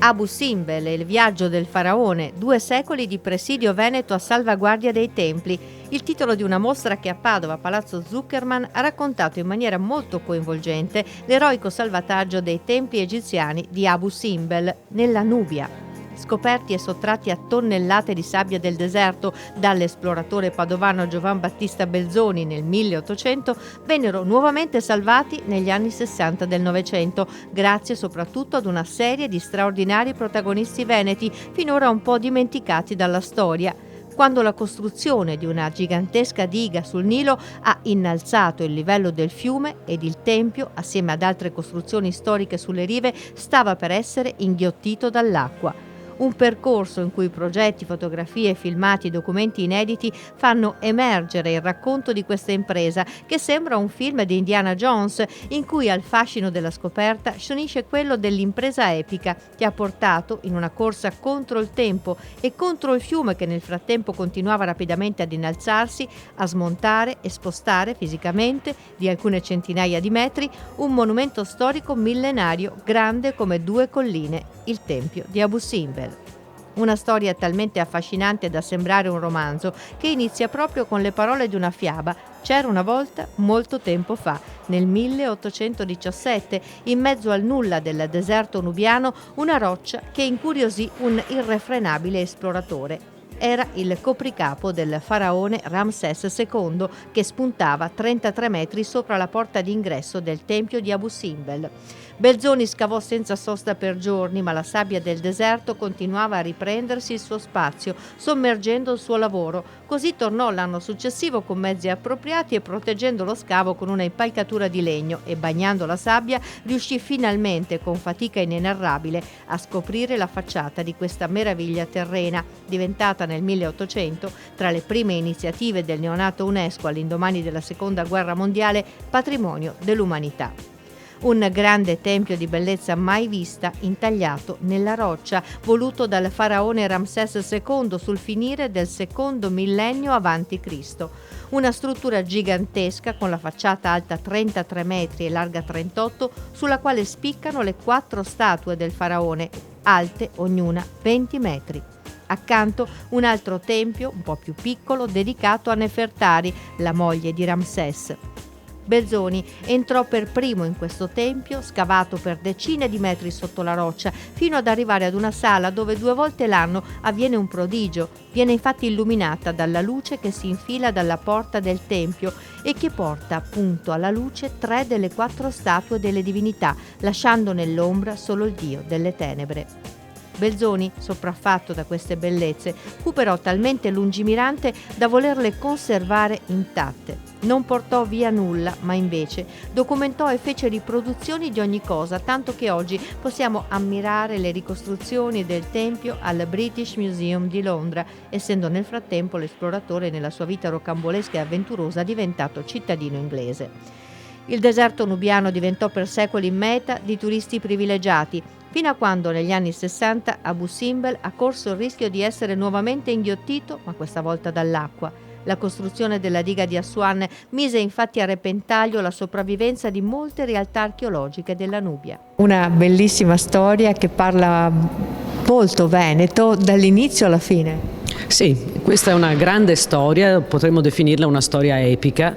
Abu Simbel e il viaggio del faraone, 2 secoli di presidio veneto a salvaguardia dei templi, il titolo di una mostra che a Padova, Palazzo Zuckerman, ha raccontato in maniera molto coinvolgente l'eroico salvataggio dei templi egiziani di Abu Simbel nella Nubia. Scoperti e sottratti a tonnellate di sabbia del deserto dall'esploratore padovano Giovan Battista Belzoni nel 1800, vennero nuovamente salvati negli anni 60 del Novecento, grazie soprattutto ad una serie di straordinari protagonisti veneti, finora un po' dimenticati dalla storia. Quando la costruzione di una gigantesca diga sul Nilo ha innalzato il livello del fiume ed il tempio, assieme ad altre costruzioni storiche sulle rive, stava per essere inghiottito dall'acqua. Un percorso in cui progetti, fotografie, filmati e documenti inediti fanno emergere il racconto di questa impresa, che sembra un film di Indiana Jones, in cui al fascino della scoperta si unisce quello dell'impresa epica che ha portato, in una corsa contro il tempo e contro il fiume che nel frattempo continuava rapidamente ad innalzarsi, a smontare e spostare fisicamente di alcune centinaia di metri un monumento storico millenario grande come 2 colline, il Tempio di Abu Simbel. Una storia talmente affascinante da sembrare un romanzo che inizia proprio con le parole di una fiaba. C'era una volta, molto tempo fa, nel 1817, in mezzo al nulla del deserto nubiano, una roccia che incuriosì un irrefrenabile esploratore. Era il copricapo del faraone Ramses II che spuntava 33 metri sopra la porta d'ingresso del tempio di Abu Simbel. Belzoni scavò senza sosta per giorni, ma la sabbia del deserto continuava a riprendersi il suo spazio, sommergendo il suo lavoro. Così tornò l'anno successivo con mezzi appropriati e proteggendo lo scavo con una impalcatura di legno e bagnando la sabbia riuscì finalmente, con fatica inenarrabile, a scoprire la facciata di questa meraviglia terrena, diventata nel 1800, tra le prime iniziative del neonato UNESCO all'indomani della Seconda Guerra Mondiale, patrimonio dell'umanità. Un grande tempio di bellezza mai vista, intagliato nella roccia, voluto dal faraone Ramses II sul finire del secondo millennio avanti Cristo. Una struttura gigantesca con la facciata alta 33 metri e larga 38, sulla quale spiccano le 4 statue del faraone, alte ognuna 20 metri. Accanto un altro tempio, un po' più piccolo, dedicato a Nefertari, la moglie di Ramses. Belzoni entrò per primo in questo tempio, scavato per decine di metri sotto la roccia, fino ad arrivare ad una sala dove 2 volte l'anno avviene un prodigio. Viene infatti illuminata dalla luce che si infila dalla porta del tempio e che porta appunto alla luce 3 delle 4 statue delle divinità, lasciando nell'ombra solo il dio delle tenebre. Belzoni, sopraffatto da queste bellezze, fu però talmente lungimirante da volerle conservare intatte. Non portò via nulla, ma invece documentò e fece riproduzioni di ogni cosa, tanto che oggi possiamo ammirare le ricostruzioni del tempio al British Museum di Londra, essendo nel frattempo l'esploratore nella sua vita rocambolesca e avventurosa diventato cittadino inglese. Il deserto nubiano diventò per secoli meta di turisti privilegiati, fino a quando negli anni 60 Abu Simbel ha corso il rischio di essere nuovamente inghiottito, ma questa volta dall'acqua. La costruzione della diga di Assuan mise infatti a repentaglio la sopravvivenza di molte realtà archeologiche della Nubia. Una bellissima storia che parla molto veneto dall'inizio alla fine. Sì, questa è una grande storia, potremmo definirla una storia epica,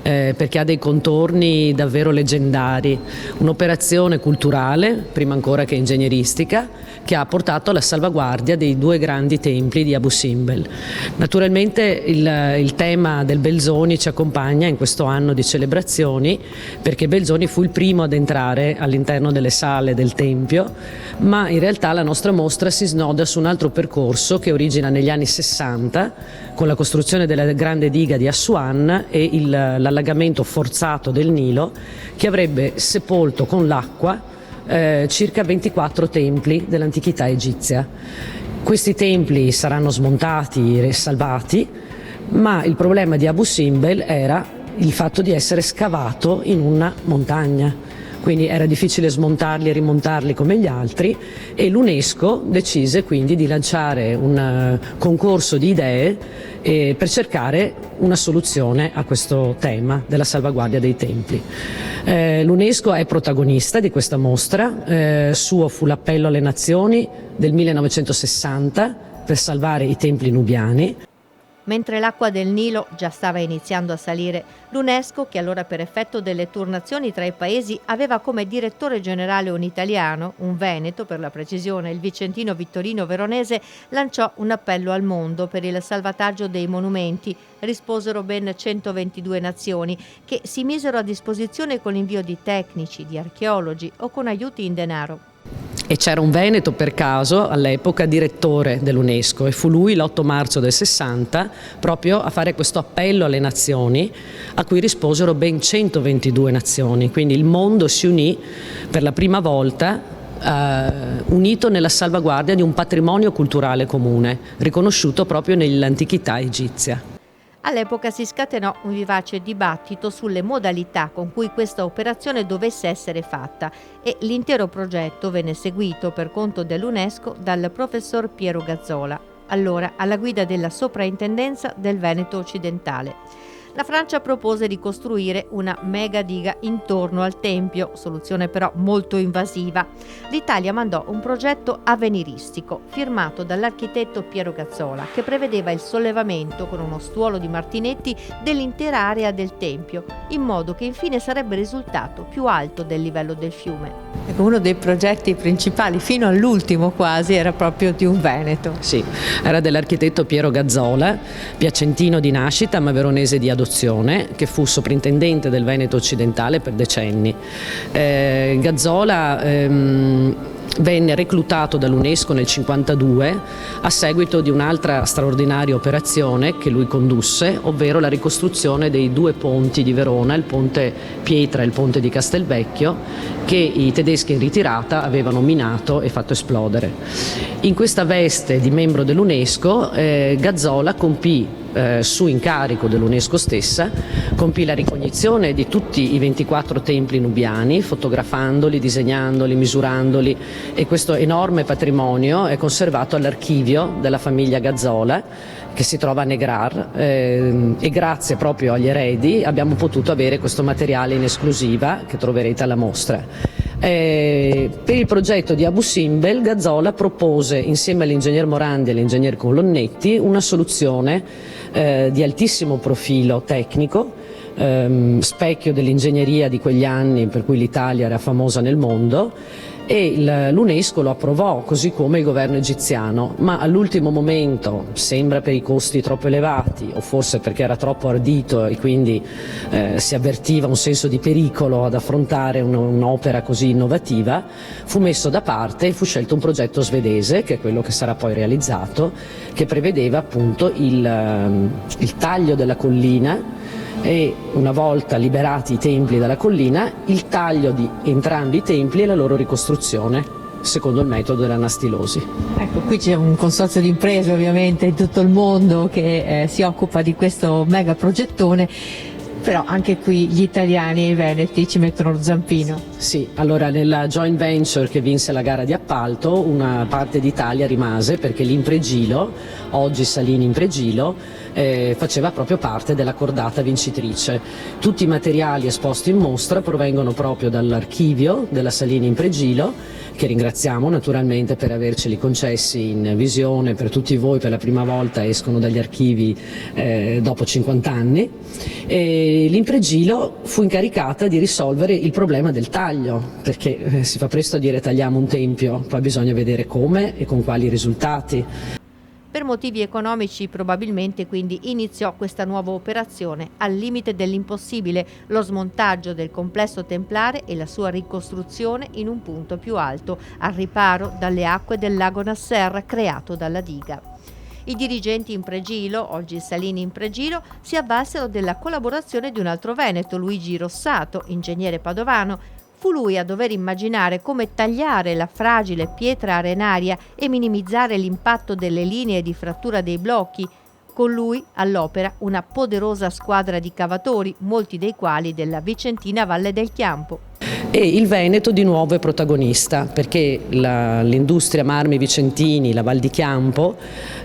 perché ha dei contorni davvero leggendari, un'operazione culturale, prima ancora che ingegneristica, che ha portato alla salvaguardia dei 2 grandi templi di Abu Simbel. Naturalmente il tema del Belzoni ci accompagna in questo anno di celebrazioni, perché Belzoni fu il primo ad entrare all'interno delle sale del Tempio, ma in realtà la nostra mostra si snoda su un altro percorso che origina negli anni 60 con la costruzione della grande diga di Assuan e l'allagamento forzato del Nilo, che avrebbe sepolto con l'acqua circa 24 templi dell'antichità egizia. Questi templi saranno smontati e salvati, ma il problema di Abu Simbel era il fatto di essere scavato in una montagna. quindi era difficile smontarli e rimontarli come gli altri, e l'UNESCO decise quindi di lanciare un concorso di idee per cercare una soluzione a questo tema della salvaguardia dei templi. L'UNESCO è protagonista di questa mostra, suo fu l'appello alle nazioni del 1960 per salvare i templi nubiani. Mentre l'acqua del Nilo già stava iniziando a salire, l'UNESCO, che allora per effetto delle turnazioni tra i paesi aveva come direttore generale un italiano, un veneto per la precisione, il vicentino Vittorino Veronese, lanciò un appello al mondo per il salvataggio dei monumenti. Risposero ben 122 nazioni che si misero a disposizione con l'invio di tecnici, di archeologi o con aiuti in denaro. E c'era un veneto per caso all'epoca direttore dell'UNESCO, e fu lui l'8 marzo del 60 proprio a fare questo appello alle nazioni, a cui risposero ben 122 nazioni, quindi il mondo si unì per la prima volta unito nella salvaguardia di un patrimonio culturale comune, riconosciuto proprio nell'antichità egizia. All'epoca si scatenò un vivace dibattito sulle modalità con cui questa operazione dovesse essere fatta, e l'intero progetto venne seguito per conto dell'UNESCO dal professor Piero Gazzola, allora alla guida della Soprintendenza del Veneto occidentale. La Francia propose di costruire una mega diga intorno al tempio, soluzione però molto invasiva. L'Italia mandò un progetto avveniristico firmato dall'architetto Piero Gazzola, che prevedeva il sollevamento con uno stuolo di martinetti dell'intera area del tempio, in modo che infine sarebbe risultato più alto del livello del fiume. Uno dei progetti principali, fino all'ultimo quasi, era proprio di un veneto. Sì, era dell'architetto Piero Gazzola, piacentino di nascita ma veronese di adozione, che fu soprintendente del Veneto occidentale per decenni. Gazzola venne reclutato dall'UNESCO nel 1952 a seguito di un'altra straordinaria operazione che lui condusse, ovvero la ricostruzione dei due ponti di Verona, il ponte Pietra e il ponte di Castelvecchio, che i tedeschi in ritirata avevano minato e fatto esplodere. In questa veste di membro dell'UNESCO, Gazzola compì, su incarico dell'UNESCO stessa, compì la ricognizione di tutti i 24 templi nubiani, fotografandoli, disegnandoli, misurandoli, e questo enorme patrimonio è conservato all'archivio della famiglia Gazzola, che si trova a Negrar, e grazie proprio agli eredi abbiamo potuto avere questo materiale in esclusiva che troverete alla mostra. Per il progetto di Abu Simbel, Gazzola propose insieme all'ingegner Morandi e all'ingegner Colonnetti una soluzione di altissimo profilo tecnico, specchio dell'ingegneria di quegli anni per cui l'Italia era famosa nel mondo, e l'UNESCO lo approvò, così come il governo egiziano, ma all'ultimo momento, sembra per i costi troppo elevati o forse perché era troppo ardito e quindi si avvertiva un senso di pericolo ad affrontare un'opera così innovativa, fu messo da parte e fu scelto un progetto svedese, che è quello che sarà poi realizzato, che prevedeva appunto il taglio della collina, e una volta liberati i templi dalla collina, il taglio di entrambi i templi e la loro ricostruzione secondo il metodo dell'anastilosi. Ecco, qui c'è un consorzio di imprese ovviamente in tutto il mondo che si occupa di questo mega progettone, però anche qui gli italiani e i veneti ci mettono lo zampino. Sì, allora nella joint venture che vinse la gara di appalto una parte d'Italia rimase, perché l'Impregilo, oggi Salini Impregilo, faceva proprio parte della cordata vincitrice. Tutti i materiali esposti in mostra provengono proprio dall'archivio della Salini Impregilo, che ringraziamo naturalmente per averceli concessi in visione per tutti voi. Per la prima volta escono dagli archivi dopo 50 anni. L'Impregilo fu incaricata di risolvere il problema del taglio, perché si fa presto a dire tagliamo un tempio, poi bisogna vedere come e con quali risultati. Per motivi economici probabilmente quindi iniziò questa nuova operazione al limite dell'impossibile, lo smontaggio del complesso templare e la sua ricostruzione in un punto più alto, al riparo dalle acque del lago Nasser creato dalla diga. I dirigenti Impregilo, oggi Salini Impregilo, si avvalsero della collaborazione di un altro veneto, Luigi Rossato, ingegnere padovano. Fu lui a dover immaginare come tagliare la fragile pietra arenaria e minimizzare l'impatto delle linee di frattura dei blocchi. Con lui all'opera una poderosa squadra di cavatori, molti dei quali della vicentina Valle del Chiampo. e il Veneto di nuovo è protagonista, perché l'industria Marmi Vicentini, la Val di Chiampo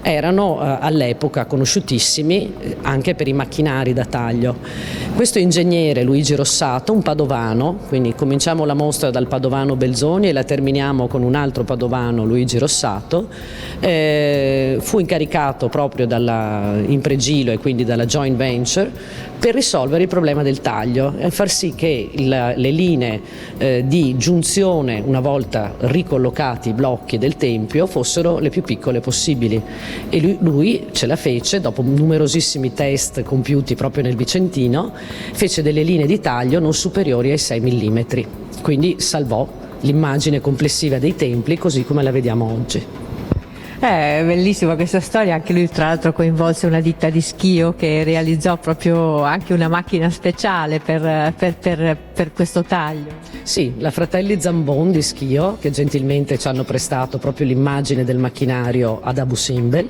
erano all'epoca conosciutissimi anche per i macchinari da taglio. Questo ingegnere Luigi Rossato, un padovano, quindi cominciamo la mostra dal padovano Belzoni e la terminiamo con un altro padovano, Luigi Rossato, fu incaricato proprio in Pregilo e quindi dalla joint venture per risolvere il problema del taglio e far sì che le linee di giunzione, una volta ricollocati i blocchi del tempio, fossero le più piccole possibili, e lui ce la fece dopo numerosissimi test compiuti proprio nel Vicentino, fece delle linee di taglio non superiori ai 6 mm, quindi salvò l'immagine complessiva dei templi così come la vediamo oggi. È bellissima questa storia, anche lui tra l'altro coinvolse una ditta di schio che realizzò proprio anche una macchina speciale per questo taglio. Sì, la Fratelli Zambon di Schio, che gentilmente ci hanno prestato proprio l'immagine del macchinario ad Abu Simbel,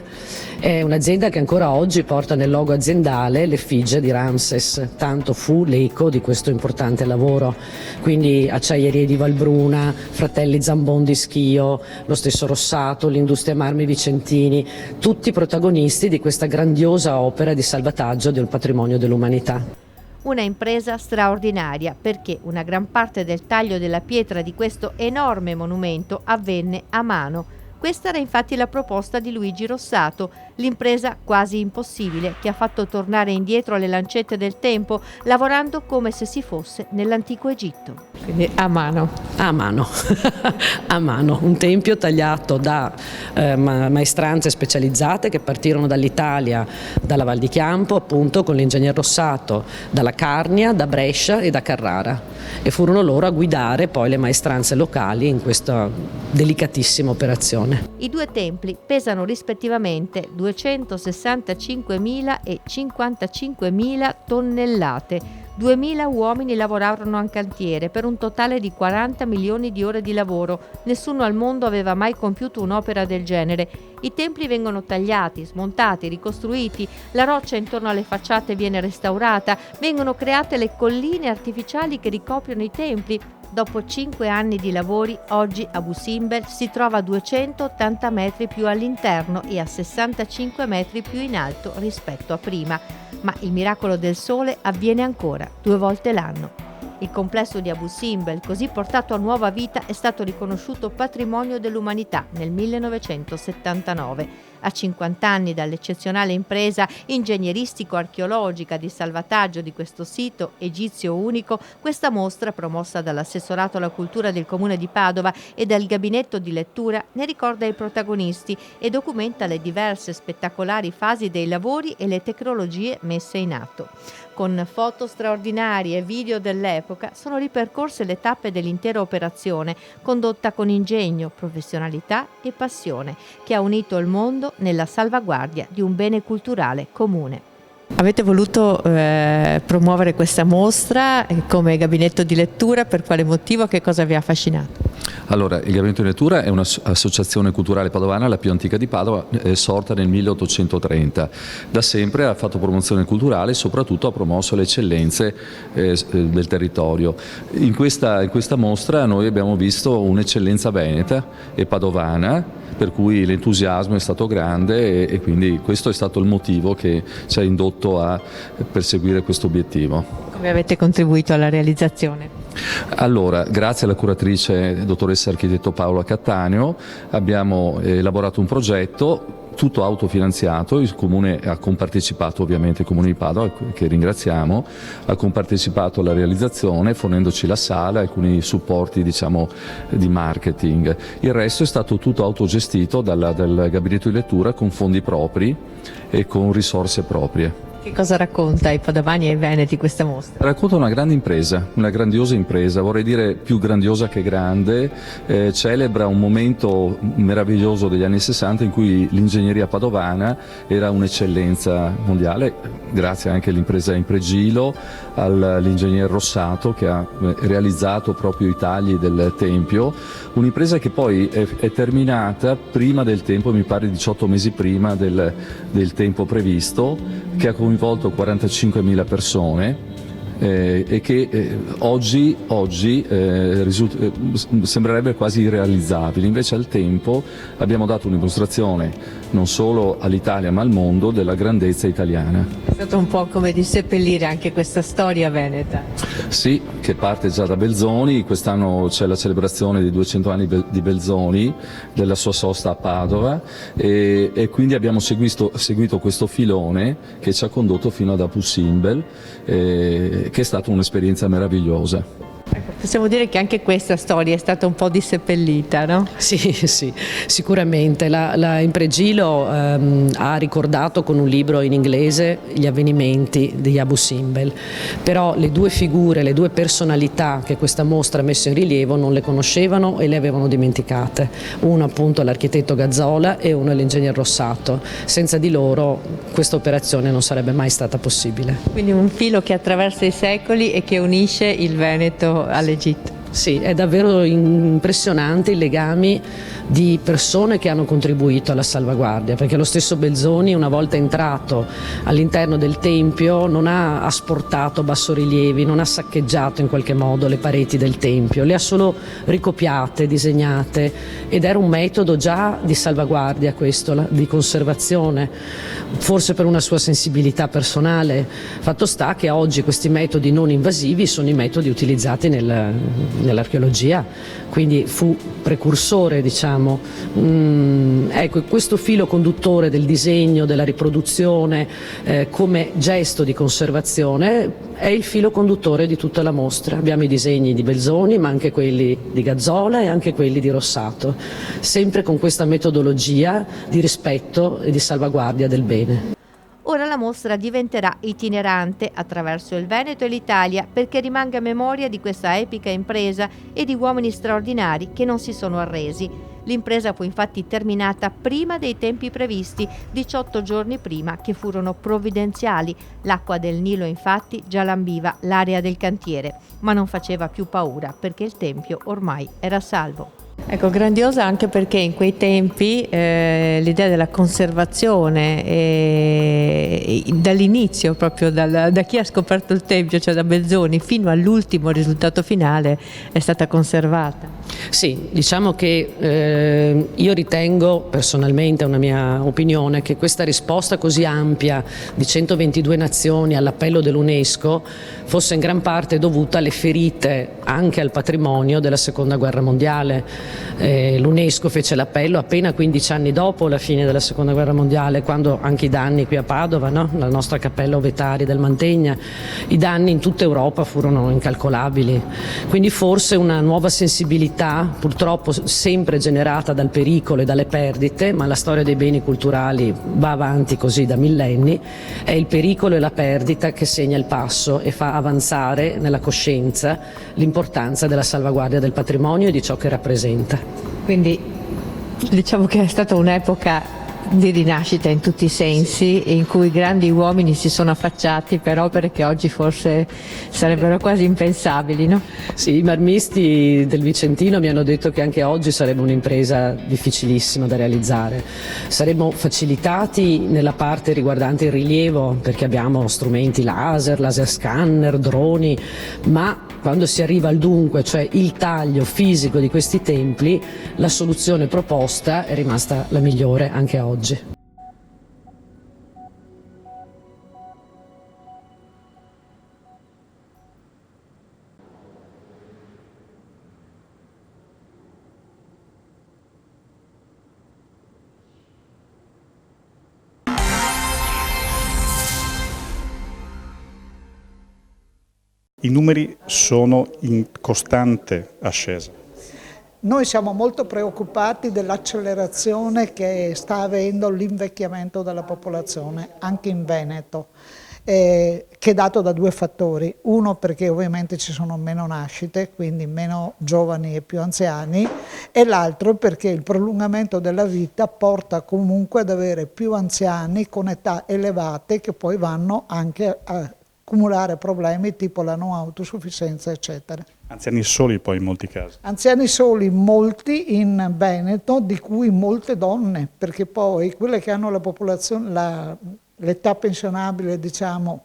è un'azienda che ancora oggi porta nel logo aziendale l'effigie di Ramses, tanto fu l'eco di questo importante lavoro. Quindi Acciaierie di Valbruna, Fratelli Zambon di Schio, lo stesso Rossato, l'industria Marmi Vicentini, tutti protagonisti di questa grandiosa opera di salvataggio del patrimonio dell'umanità. Una impresa straordinaria perché una gran parte del taglio della pietra di questo enorme monumento avvenne a mano. Questa era infatti la proposta di Luigi Rossato, l'impresa quasi impossibile che ha fatto tornare indietro le lancette del tempo, lavorando come se si fosse nell'antico Egitto. Quindi a mano. A mano, a mano, un tempio tagliato da maestranze specializzate che partirono dall'Italia, dalla Val di Chiampo appunto con l'ingegner Rossato, dalla Carnia, da Brescia e da Carrara, e furono loro a guidare poi le maestranze locali in questa delicatissima operazione. I due templi pesano rispettivamente 265.000 e 55.000 tonnellate. 2.000 uomini lavorarono in cantiere per un totale di 40 milioni di ore di lavoro. Nessuno al mondo aveva mai compiuto un'opera del genere. I templi vengono tagliati, smontati, ricostruiti, la roccia intorno alle facciate viene restaurata, vengono create le colline artificiali che ricoprono i templi. Dopo 5 anni di lavori, oggi Abu Simbel si trova a 280 metri più all'interno e a 65 metri più in alto rispetto a prima. Ma il miracolo del sole avviene ancora, 2 volte l'anno. Il complesso di Abu Simbel, così portato a nuova vita, è stato riconosciuto patrimonio dell'umanità nel 1979. A 50 anni dall'eccezionale impresa ingegneristico-archeologica di salvataggio di questo sito egizio unico, questa mostra, promossa dall'Assessorato alla Cultura del Comune di Padova e dal Gabinetto di Lettura, ne ricorda i protagonisti e documenta le diverse spettacolari fasi dei lavori e le tecnologie messe in atto. Con foto straordinarie e video dell'epoca sono ripercorse le tappe dell'intera operazione, condotta con ingegno, professionalità e passione, che ha unito il mondo nella salvaguardia di un bene culturale comune. Avete voluto promuovere questa mostra come gabinetto di lettura, per quale motivo, che cosa vi ha affascinato? Allora, il Gabinetto di Lettura è un'associazione culturale padovana, la più antica di Padova, sorta nel 1830. Da sempre ha fatto promozione culturale e soprattutto ha promosso le eccellenze del territorio. In questa mostra noi abbiamo visto un'eccellenza veneta e padovana, per cui l'entusiasmo è stato grande e quindi questo è stato il motivo che ci ha indotto a perseguire questo obiettivo. Come avete contribuito alla realizzazione? Allora, grazie alla curatrice dottoressa architetto Paola Cattaneo abbiamo elaborato un progetto tutto autofinanziato. Il Comune ha compartecipato, ovviamente il Comune di Padova, che ringraziamo, ha compartecipato alla realizzazione fornendoci la sala e alcuni supporti di marketing. Il resto è stato tutto autogestito dal Gabinetto di Lettura con fondi propri e con risorse proprie. Che cosa racconta ai padovani e ai veneti questa mostra? Racconta una grande impresa, una grandiosa impresa, vorrei dire più grandiosa che grande, celebra un momento meraviglioso degli anni 60 in cui l'ingegneria padovana era un'eccellenza mondiale, grazie anche all'impresa in Pregilo, all'ingegner Rossato che ha realizzato proprio i tagli del tempio, un'impresa che poi è terminata prima del tempo, mi pare 18 mesi prima del tempo previsto, che ha coinvolto 45.000 persone e che oggi sembrerebbe quasi irrealizzabile. Invece al tempo abbiamo dato un'illustrazione non solo all'Italia ma al mondo della grandezza italiana. È stato un po' come di seppellire anche questa storia veneta. Sì, che parte già da Belzoni. Quest'anno c'è la celebrazione dei 200 anni di Belzoni, della sua sosta a Padova, e quindi abbiamo seguito questo filone che ci ha condotto fino ad Abu Simbel, che è stata un'esperienza meravigliosa. Ecco, possiamo dire che anche questa storia è stata un po' disseppellita, no? Sì, sì, sicuramente. La Impregilo ha ricordato con un libro in inglese gli avvenimenti di Abu Simbel, però le due figure, le due personalità che questa mostra ha messo in rilievo non le conoscevano e le avevano dimenticate. Uno appunto l'architetto Gazzola e uno l'ingegner Rossato. Senza di loro questa operazione non sarebbe mai stata possibile. Quindi un filo che attraversa i secoli e che unisce il Veneto all'Egitto. Sì, è davvero impressionante i legami di persone che hanno contribuito alla salvaguardia, perché lo stesso Belzoni, una volta entrato all'interno del Tempio, non ha asportato bassorilievi, non ha saccheggiato in qualche modo le pareti del Tempio, le ha solo ricopiate, disegnate, ed era un metodo già di salvaguardia questo, di conservazione, forse per una sua sensibilità personale. Fatto sta che oggi questi metodi non invasivi sono i metodi utilizzati nell'archeologia, quindi fu precursore, diciamo. Ecco, questo filo conduttore del disegno, della riproduzione come gesto di conservazione è il filo conduttore di tutta la mostra. Abbiamo i disegni di Belzoni, ma anche quelli di Gazzola e anche quelli di Rossato, sempre con questa metodologia di rispetto e di salvaguardia del bene. Ora la mostra diventerà itinerante attraverso il Veneto e l'Italia perché rimanga memoria di questa epica impresa e di uomini straordinari che non si sono arresi. L'impresa fu infatti terminata prima dei tempi previsti, 18 giorni prima, che furono provvidenziali. L'acqua del Nilo infatti già lambiva l'area del cantiere, ma non faceva più paura perché il tempio ormai era salvo. Ecco, grandiosa anche perché in quei tempi l'idea della conservazione dall'inizio, proprio da chi ha scoperto il Tempio, cioè da Belzoni, fino all'ultimo risultato finale, è stata conservata. Sì, diciamo che io ritengo personalmente, è una mia opinione, che questa risposta così ampia di 122 nazioni all'appello dell'UNESCO fosse in gran parte dovuta alle ferite anche al patrimonio della Seconda Guerra Mondiale. L'UNESCO fece l'appello appena 15 anni dopo la fine della Seconda Guerra Mondiale, quando anche i danni qui a Padova, no? La nostra cappella Ovetari del Mantegna, i danni in tutta Europa furono incalcolabili. Quindi forse una nuova sensibilità, purtroppo sempre generata dal pericolo e dalle perdite, ma la storia dei beni culturali va avanti così da millenni, è il pericolo e la perdita che segna il passo e fa avanzare nella coscienza l'importanza della salvaguardia del patrimonio e di ciò che rappresenta. Quindi diciamo che è stata un'epoca di rinascita in tutti i sensi, in cui grandi uomini si sono affacciati per opere che oggi forse sarebbero quasi impensabili, no? Sì, i marmisti del Vicentino mi hanno detto che anche oggi sarebbe un'impresa difficilissima da realizzare. Saremmo facilitati nella parte riguardante il rilievo, perché abbiamo strumenti laser scanner, droni, ma quando si arriva al dunque, cioè il taglio fisico di questi templi, la soluzione proposta è rimasta la migliore anche oggi. I numeri sono in costante ascesa. Noi siamo molto preoccupati dell'accelerazione che sta avendo l'invecchiamento della popolazione, anche in Veneto, che è dato da due fattori. Uno, perché ovviamente ci sono meno nascite, quindi meno giovani e più anziani, e l'altro perché il prolungamento della vita porta comunque ad avere più anziani con età elevate che poi vanno anche a accumulare problemi tipo la non autosufficienza, eccetera. Anziani soli poi in molti casi. Anziani soli molti in Veneto, di cui molte donne, perché poi quelle che hanno la popolazione, l'età pensionabile diciamo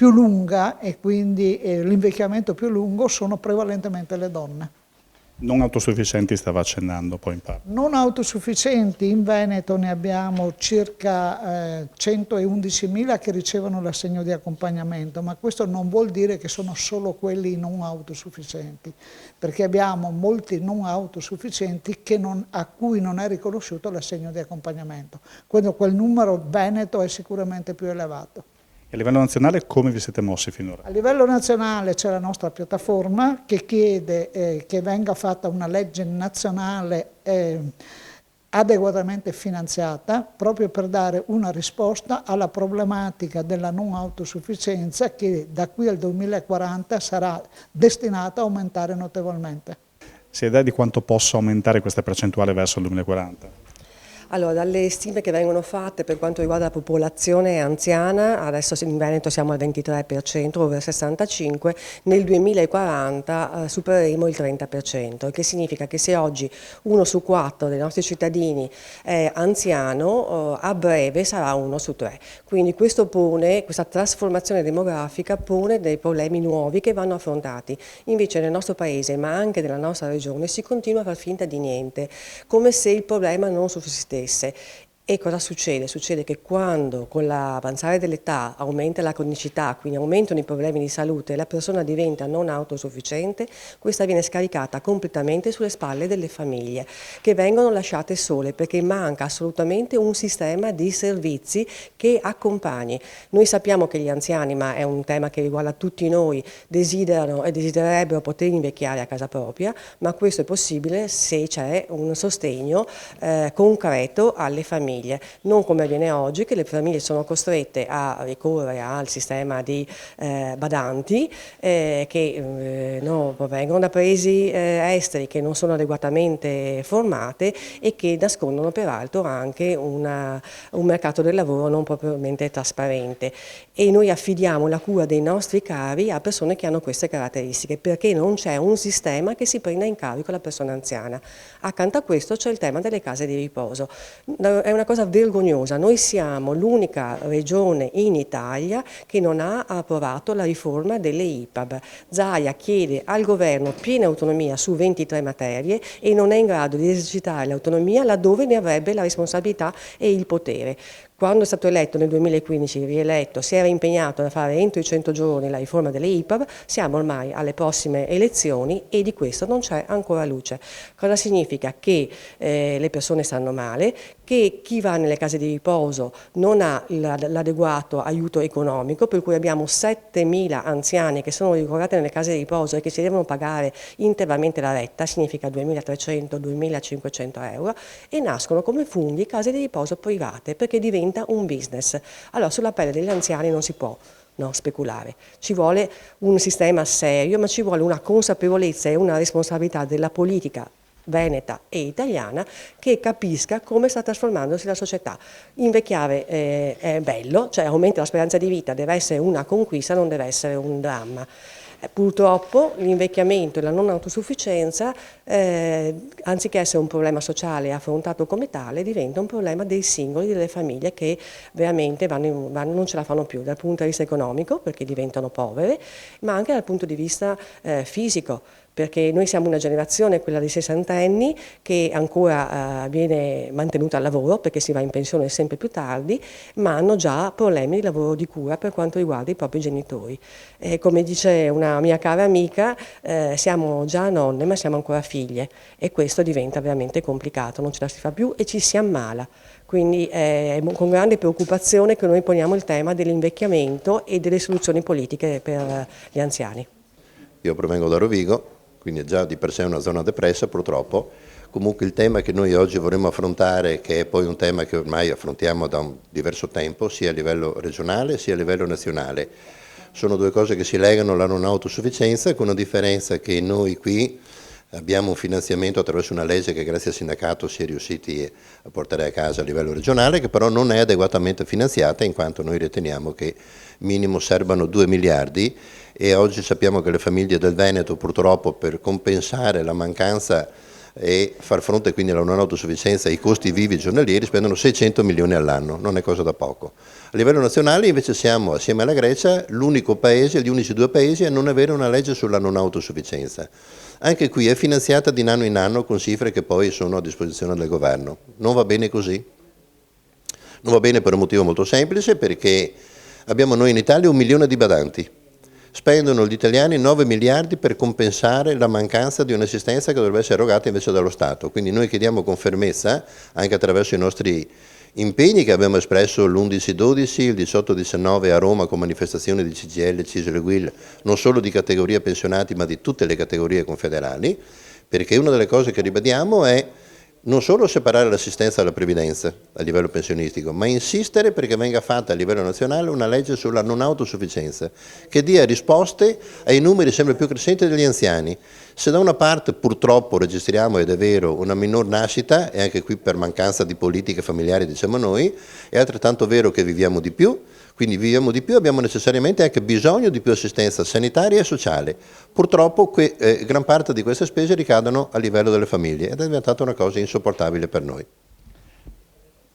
più lunga e quindi l'invecchiamento più lungo sono prevalentemente le donne. Non autosufficienti stava accennando poi in parte. Non autosufficienti, in Veneto ne abbiamo circa 111.000 che ricevono l'assegno di accompagnamento, ma questo non vuol dire che sono solo quelli non autosufficienti, perché abbiamo molti non autosufficienti a cui non è riconosciuto l'assegno di accompagnamento. Quindi quel numero Veneto è sicuramente più elevato. E a livello nazionale come vi siete mossi finora? A livello nazionale c'è la nostra piattaforma che chiede che venga fatta una legge nazionale adeguatamente finanziata proprio per dare una risposta alla problematica della non autosufficienza che da qui al 2040 sarà destinata a aumentare notevolmente. Si ha idea di quanto possa aumentare questa percentuale verso il 2040? Allora, dalle stime che vengono fatte per quanto riguarda la popolazione anziana, adesso in Veneto siamo al 23%, over 65, nel 2040 supereremo il 30%, il che significa che se oggi 1 su 4 dei nostri cittadini è anziano, a breve sarà 1 su 3. Quindi questa trasformazione demografica pone dei problemi nuovi che vanno affrontati. Invece nel nostro paese, ma anche nella nostra regione, si continua a far finta di niente, come se il problema non sussistesse. E cosa succede? Succede che quando con l'avanzare dell'età aumenta la cronicità, quindi aumentano i problemi di salute e la persona diventa non autosufficiente, questa viene scaricata completamente sulle spalle delle famiglie che vengono lasciate sole perché manca assolutamente un sistema di servizi che accompagni. Noi sappiamo che gli anziani, ma è un tema che riguarda tutti noi, desiderano e desidererebbero poter invecchiare a casa propria, ma questo è possibile se c'è un sostegno concreto alle famiglie. Non come avviene oggi, che le famiglie sono costrette a ricorrere al sistema di badanti che vengono da paesi esteri che non sono adeguatamente formate e che nascondono peraltro anche un mercato del lavoro non propriamente trasparente. E noi affidiamo la cura dei nostri cari a persone che hanno queste caratteristiche, perché non c'è un sistema che si prenda in carico la persona anziana. Accanto a questo c'è il tema delle case di riposo. È una cosa vergognosa, noi siamo l'unica regione in Italia che non ha approvato la riforma delle IPAB. Zaia chiede al governo piena autonomia su 23 materie e non è in grado di esercitare l'autonomia laddove ne avrebbe la responsabilità e il potere. Quando è stato eletto nel 2015, rieletto, si era impegnato a fare entro i 100 giorni la riforma delle IPAB, siamo ormai alle prossime elezioni e di questo non c'è ancora luce. Cosa significa? Che le persone stanno male, che chi va nelle case di riposo non ha l'adeguato aiuto economico, per cui abbiamo 7.000 anziani che sono ricoverati nelle case di riposo e che si devono pagare integralmente la retta, significa 2.300-2.500 euro, e nascono come funghi case di riposo private perché diventa un business. Allora sulla pelle degli anziani non si può speculare, ci vuole un sistema serio, ma ci vuole una consapevolezza e una responsabilità della politica veneta e italiana che capisca come sta trasformandosi la società. Invecchiare è bello, cioè aumenta la speranza di vita, deve essere una conquista, non deve essere un dramma. Purtroppo l'invecchiamento e la non autosufficienza, anziché essere un problema sociale affrontato come tale, diventa un problema dei singoli, delle famiglie che veramente non ce la fanno più dal punto di vista economico perché diventano povere, ma anche dal punto di vista fisico. Perché noi siamo una generazione, quella dei sessantenni, che ancora viene mantenuta al lavoro perché si va in pensione sempre più tardi, ma hanno già problemi di lavoro di cura per quanto riguarda i propri genitori. Come dice una mia cara amica, siamo già nonne ma siamo ancora figlie e questo diventa veramente complicato, non ce la si fa più e ci si ammala. Quindi è con grande preoccupazione che noi poniamo il tema dell'invecchiamento e delle soluzioni politiche per gli anziani. Io provengo da Rovigo, quindi già di per sé è una zona depressa purtroppo. Comunque il tema che noi oggi vorremmo affrontare, che è poi un tema che ormai affrontiamo da un diverso tempo, sia a livello regionale sia a livello nazionale. Sono due cose che si legano alla non autosufficienza, con una differenza che noi qui abbiamo un finanziamento attraverso una legge che grazie al sindacato si è riusciti a portare a casa a livello regionale, che però non è adeguatamente finanziata in quanto noi riteniamo che minimo servano 2 miliardi e oggi sappiamo che le famiglie del Veneto purtroppo per compensare la mancanza e far fronte quindi alla non autosufficienza e ai costi vivi giornalieri spendono 600 milioni all'anno, non è cosa da poco. A livello nazionale invece siamo, assieme alla Grecia, l'unico paese, gli unici 2 paesi a non avere una legge sulla non autosufficienza. Anche qui è finanziata di anno in anno con cifre che poi sono a disposizione del governo. Non va bene così? Non va bene per un motivo molto semplice, perché abbiamo noi in Italia 1 milione di badanti. Spendono gli italiani 9 miliardi per compensare la mancanza di un'assistenza che dovrebbe essere erogata invece dallo Stato. Quindi noi chiediamo con fermezza, anche attraverso i nostri impegni che abbiamo espresso l'11-12, il 18-19 a Roma con manifestazioni di CGIL, CISL e UIL, non solo di categoria pensionati ma di tutte le categorie confederali, perché una delle cose che ribadiamo è non solo separare l'assistenza dalla previdenza a livello pensionistico, ma insistere perché venga fatta a livello nazionale una legge sulla non autosufficienza che dia risposte ai numeri sempre più crescenti degli anziani. Se da una parte purtroppo registriamo, ed è vero, una minor nascita, e anche qui per mancanza di politiche familiari diciamo noi, è altrettanto vero che viviamo di più, quindi viviamo di più, abbiamo necessariamente anche bisogno di più assistenza sanitaria e sociale. Purtroppo gran parte di queste spese ricadono a livello delle famiglie ed è diventata una cosa insopportabile per noi.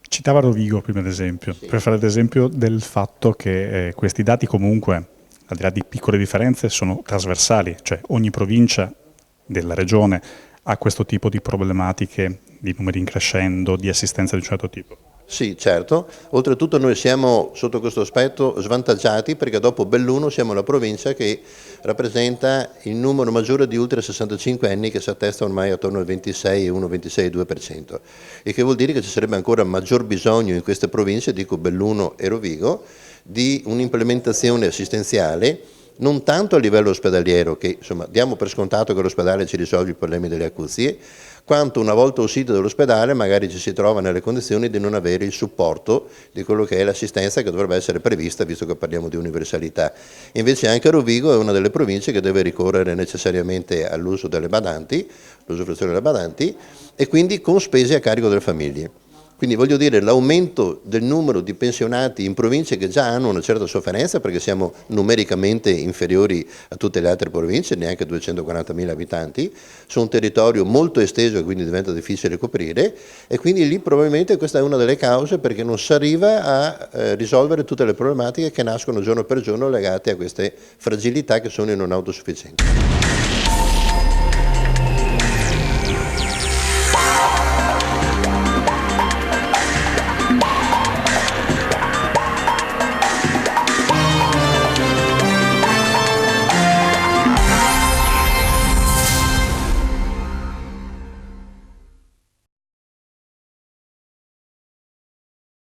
Citava Rovigo prima ad esempio, sì, per fare ad esempio del fatto che questi dati comunque, al di là di piccole differenze, sono trasversali, cioè ogni provincia della regione ha questo tipo di problematiche, di numeri in crescendo, di assistenza di un certo tipo. Sì, certo. Oltretutto noi siamo sotto questo aspetto svantaggiati perché dopo Belluno siamo la provincia che rappresenta il numero maggiore di ultra 65 anni che si attesta ormai attorno al 26,1-26,2%, e che vuol dire che ci sarebbe ancora maggior bisogno in queste province, dico Belluno e Rovigo, di un'implementazione assistenziale non tanto a livello ospedaliero, che insomma diamo per scontato che l'ospedale ci risolve i problemi delle acuzie, quanto una volta uscito dall'ospedale magari ci si trova nelle condizioni di non avere il supporto di quello che è l'assistenza che dovrebbe essere prevista, visto che parliamo di universalità. Invece anche Rovigo è una delle province che deve ricorrere necessariamente all'uso delle badanti, l'usufruzione delle badanti, e quindi con spese a carico delle famiglie. Quindi voglio dire, l'aumento del numero di pensionati in province che già hanno una certa sofferenza, perché siamo numericamente inferiori a tutte le altre province, neanche 240.000 abitanti, su un territorio molto esteso e quindi diventa difficile coprire, e quindi lì probabilmente questa è una delle cause perché non si arriva a risolvere tutte le problematiche che nascono giorno per giorno legate a queste fragilità che sono i non autosufficienti.